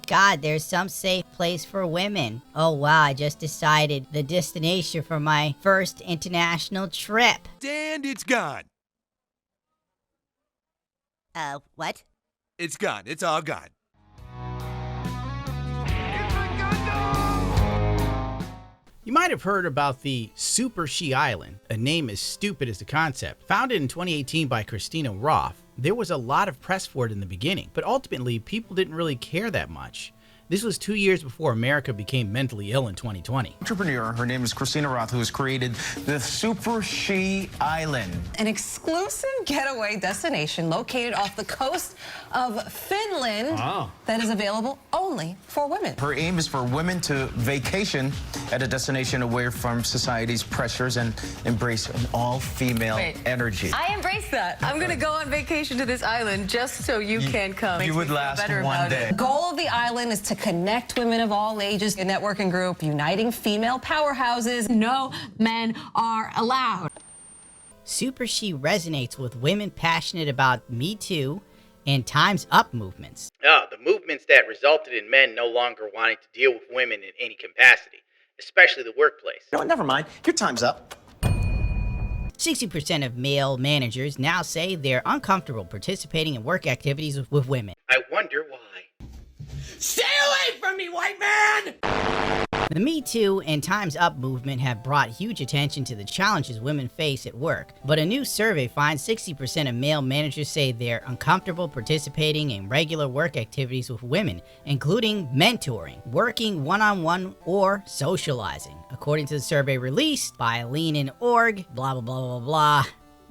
God, there's some safe place for women. Oh wow, I just decided the destination for my first international trip. And it's gone. What? It's gone. It's all gone. You might have heard about the Super She Island, a name as stupid as the concept. Founded in 2018 by Christina Roth, there was a lot of press for it in the beginning, but ultimately people didn't really care that much. This was 2 years before America became mentally ill in 2020. Entrepreneur, her name is Christina Roth, who has created the Super She Island. An exclusive getaway destination located off the coast of Finland that is available only for women. Her aim is for women to vacation at a destination away from society's pressures and embrace an all-female energy. I embrace that. I'm going to go on vacation to this island just so you can come. You would last one day. The goal of the island is to connect women of all ages, a networking group uniting female powerhouses. No men are allowed. Super She resonates with women passionate about Me Too and Time's Up movements. The movements that resulted in men no longer wanting to deal with women in any capacity, especially the workplace. No, never mind. Your time's up. 60% of male managers now say they're uncomfortable participating in work activities with women. I wonder why. Stay away from me, white man! The Me Too and Time's Up movement have brought huge attention to the challenges women face at work, but a new survey finds 60% of male managers say they're uncomfortable participating in regular work activities with women, including mentoring, working one-on-one, or socializing, according to the survey released by Lean.org, blah blah blah blah blah.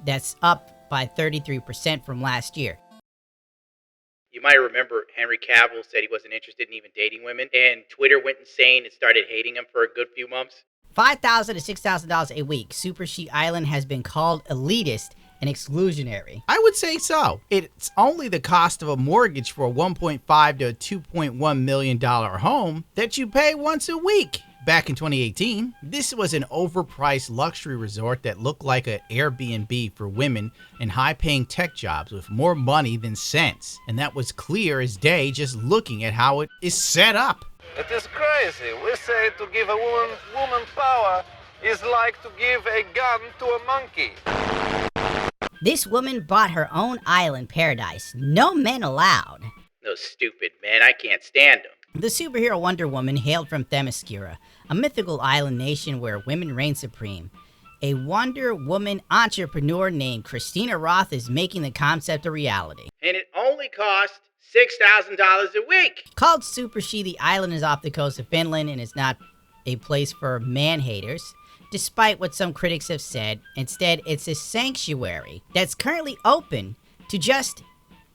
That's up by 33% from last year. You might remember Henry Cavill said he wasn't interested in even dating women, and Twitter went insane and started hating him for a good few months. $5,000 to $6,000 a week, Super She Island has been called elitist and exclusionary. I would say so. It's only the cost of a mortgage for a $1.5 to $2.1 million home that you pay once a week. Back in 2018, this was an overpriced luxury resort that looked like an Airbnb for women in high-paying tech jobs with more money than sense. And that was clear as day just looking at how it is set up. It is crazy. We say to give a woman power is like to give a gun to a monkey. This woman bought her own island paradise. No men allowed. Those stupid men, I can't stand them. The superhero Wonder Woman hailed from Themyscira, a mythical island nation where women reign supreme. A Wonder Woman entrepreneur named Christina Roth is making the concept a reality. And it only cost $6,000 a week. Called Super She, the island is off the coast of Finland and is not a place for man-haters. Despite what some critics have said, instead it's a sanctuary that's currently open to just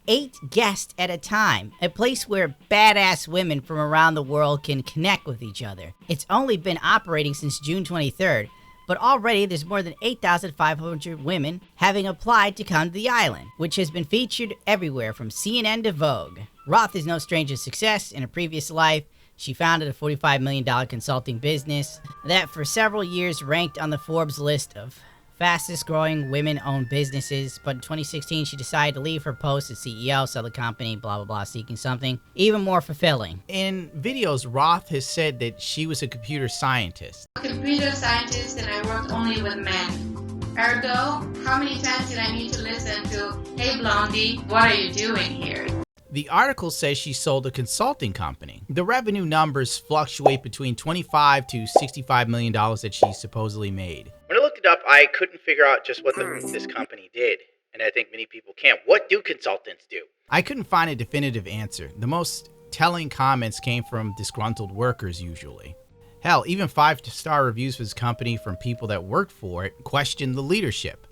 8 guests at a time, a place where badass women from around the world can connect with each other. It's only been operating since June 23rd, but already there's more than 8,500 women having applied to come to the island, which has been featured everywhere from CNN to Vogue. Roth is no stranger to success. In a previous life, she founded a $45 million consulting business that for several years ranked on the Forbes list of fastest growing women-owned businesses, but in 2016 she decided to leave her post as CEO, sell the company, blah blah blah, seeking something even more fulfilling. In videos, Roth has said that she was a computer scientist. Computer scientist, and I worked only with men. Ergo, how many times did I need to listen to, "Hey Blondie, what are you doing here?" The article says she sold a consulting company. The revenue numbers fluctuate between $25 to $65 million that she supposedly made. When I looked it up, I couldn't figure out just what this company did. And I think many people can't. What do consultants do? I couldn't find a definitive answer. The most telling comments came from disgruntled workers usually. Hell, even 5-star reviews for this company from people that worked for it questioned the leadership.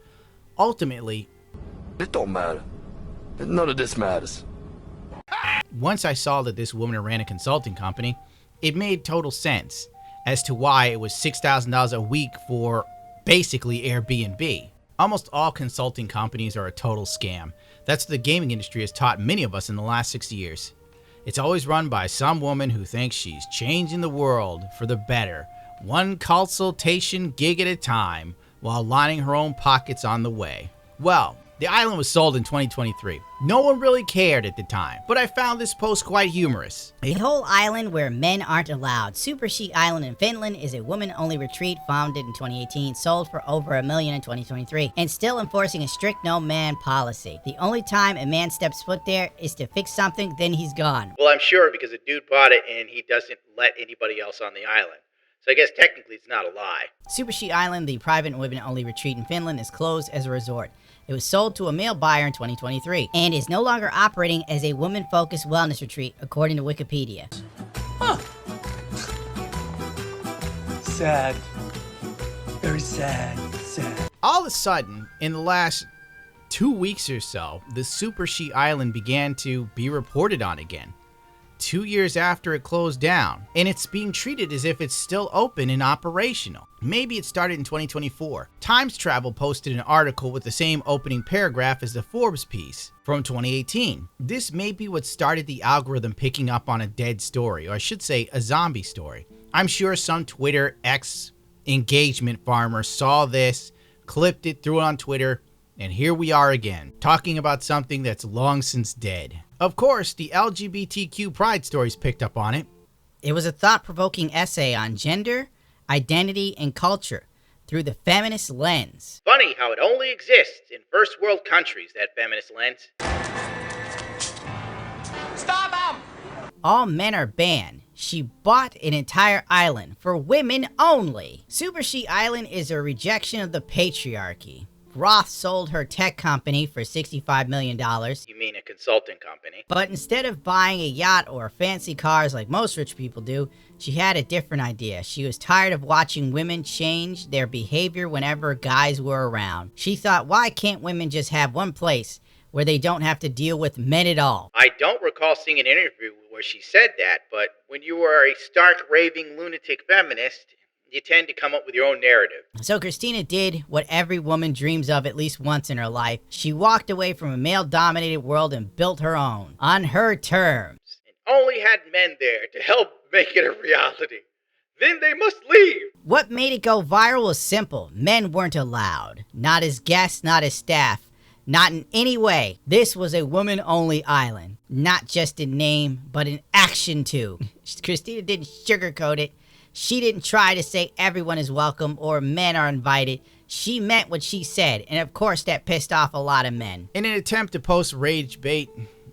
Ultimately, It don't matter. None of this matters. once I saw that this woman ran a consulting company, it made total sense as to why it was $6,000 a week for basically Airbnb. Almost all consulting companies are a total scam. That's what the gaming industry has taught many of us in the last 60 years. It's always run by some woman who thinks she's changing the world for the better, one consultation gig at a time, while lining her own pockets on the way. Well, The island was sold in 2023. No one really cared at the time, but I found this post quite humorous. A whole island where men aren't allowed. Super Chic Island in Finland is a women-only retreat founded in 2018, sold for over $1 million in 2023, and still enforcing a strict no-man policy. The only time a man steps foot there is to fix something, then he's gone. Well, I'm sure because a dude bought it and he doesn't let anybody else on the island. So I guess technically it's not a lie. Super Chic Island, the private women-only retreat in Finland, is closed as a resort. It was sold to a male buyer in 2023 and is no longer operating as a woman-focused wellness retreat, according to Wikipedia. Sad. Very sad. Sad. All of a sudden, in the last 2 weeks or so, the Super Chic Island began to be reported on again. 2 years after it closed down, and it's being treated as if it's still open and operational. Maybe it started in 2024. Times Travel posted an article with the same opening paragraph as the Forbes piece from 2018. This may be what started the algorithm picking up on a dead story, or I should say a zombie story. I'm sure some Twitter X engagement farmer saw this, clipped it, threw it on Twitter, and here we are again, talking about something that's long since dead. Of course, the LGBTQ pride stories picked up on it. It was a thought-provoking essay on gender, identity, and culture through the feminist lens. Funny how it only exists in first world countries, that feminist lens. Stop him! All men are banned. She bought an entire island for women only. Super Chic Island is a rejection of the patriarchy. Roth sold her tech company for $65 million. You mean a consulting company? But instead of buying a yacht or fancy cars like most rich people do, she had a different idea. She was tired of watching women change their behavior whenever guys were around. She thought, why can't women just have one place where they don't have to deal with men at all? I don't recall seeing an interview where she said that, but when you are a stark, raving lunatic feminist, you tend to come up with your own narrative. So Christina did what every woman dreams of at least once in her life. She walked away from a male-dominated world and built her own, on her terms. And only had men there to help make it a reality. Then they must leave. What made it go viral was simple. Men weren't allowed. Not as guests, not as staff. Not in any way. This was a woman-only island. Not just in name, but in action too. Christina didn't sugarcoat it. She didn't try to say everyone is welcome or men are invited. She meant what she said, and of course that pissed off a lot of men. In an attempt to post rage bait,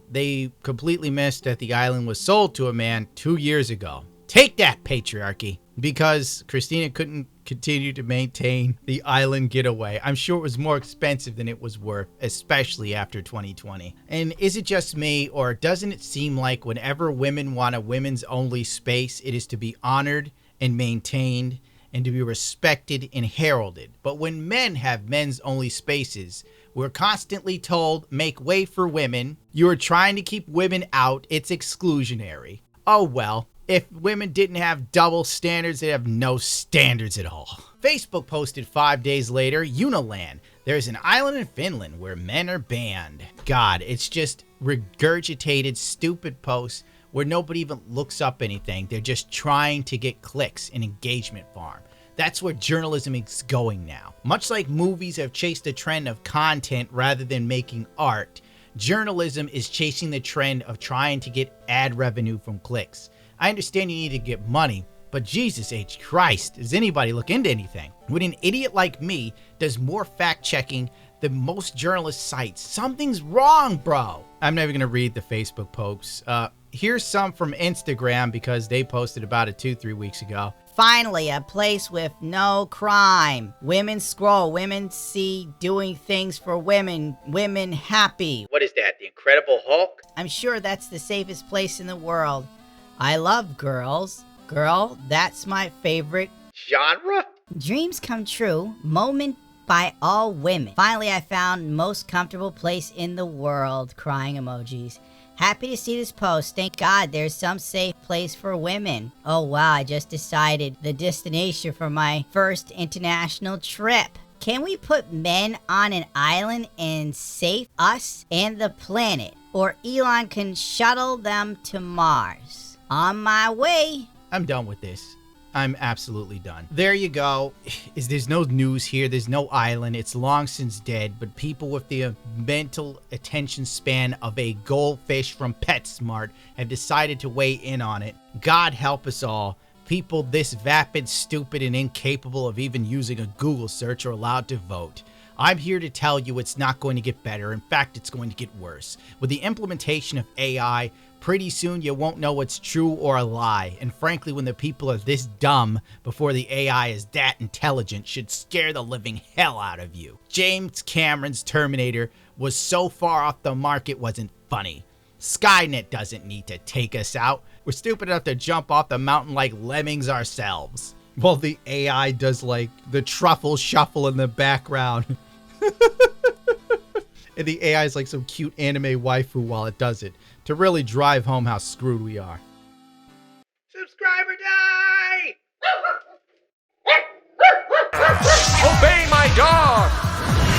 they completely missed that the island was sold to a man 2 years ago. Take that, patriarchy! Because Christina couldn't continue to maintain the island getaway. I'm sure it was more expensive than it was worth, especially after 2020. And is it just me, or doesn't it seem like whenever women want a women's only space, it is to be honored and maintained and to be respected and heralded? But when men have men's only spaces, we're constantly told, make way for women. You are trying to keep women out. It's exclusionary. Oh well. If women didn't have double standards, they'd have no standards at all. Facebook posted 5 days later, Uniland. There's an island in Finland where men are banned. God, it's just regurgitated, stupid posts where nobody even looks up anything. They're just trying to get clicks and engagement farm. That's where journalism is going now. Much like movies have chased a trend of content rather than making art, journalism is chasing the trend of trying to get ad revenue from clicks. I understand you need to get money, but Jesus H. Christ, does anybody look into anything? When an idiot like me does more fact-checking than most journalist sites, something's wrong, bro. I'm never going to read the Facebook posts. Here's some from Instagram because they posted about it 2-3 weeks ago. Finally, a place with no crime. Women scroll, women see doing things for women, women happy. What is that, the Incredible Hulk? I'm sure that's the safest place in the world. I love girls. Girl, that's my favorite genre. Dreams come true, moment by all women. Finally, I found most comfortable place in the world. Crying emojis. Happy to see this post. Thank God there's some safe place for women. Oh wow, I just decided the destination for my first international trip. Can we put men on an island and save us and the planet? Or Elon can shuttle them to Mars. On my way. I'm done with this. I'm absolutely done. There you go. There's no news here. There's no island. It's long since dead, but people with the mental attention span of a goldfish from PetSmart have decided to weigh in on it. God help us all. People this vapid, stupid, and incapable of even using a Google search are allowed to vote. I'm here to tell you it's not going to get better. In fact, it's going to get worse. With the implementation of AI, pretty soon you won't know what's true or a lie. And frankly, when the people are this dumb before the AI is that intelligent, should scare the living hell out of you. James Cameron's Terminator was so far off the mark it wasn't funny. Skynet doesn't need to take us out. We're stupid enough to jump off the mountain like lemmings ourselves. Well, the AI does like the truffle shuffle in the background. And the AI is like some cute anime waifu while it does it, to really drive home how screwed we are. Subscriber die! Obey my dog!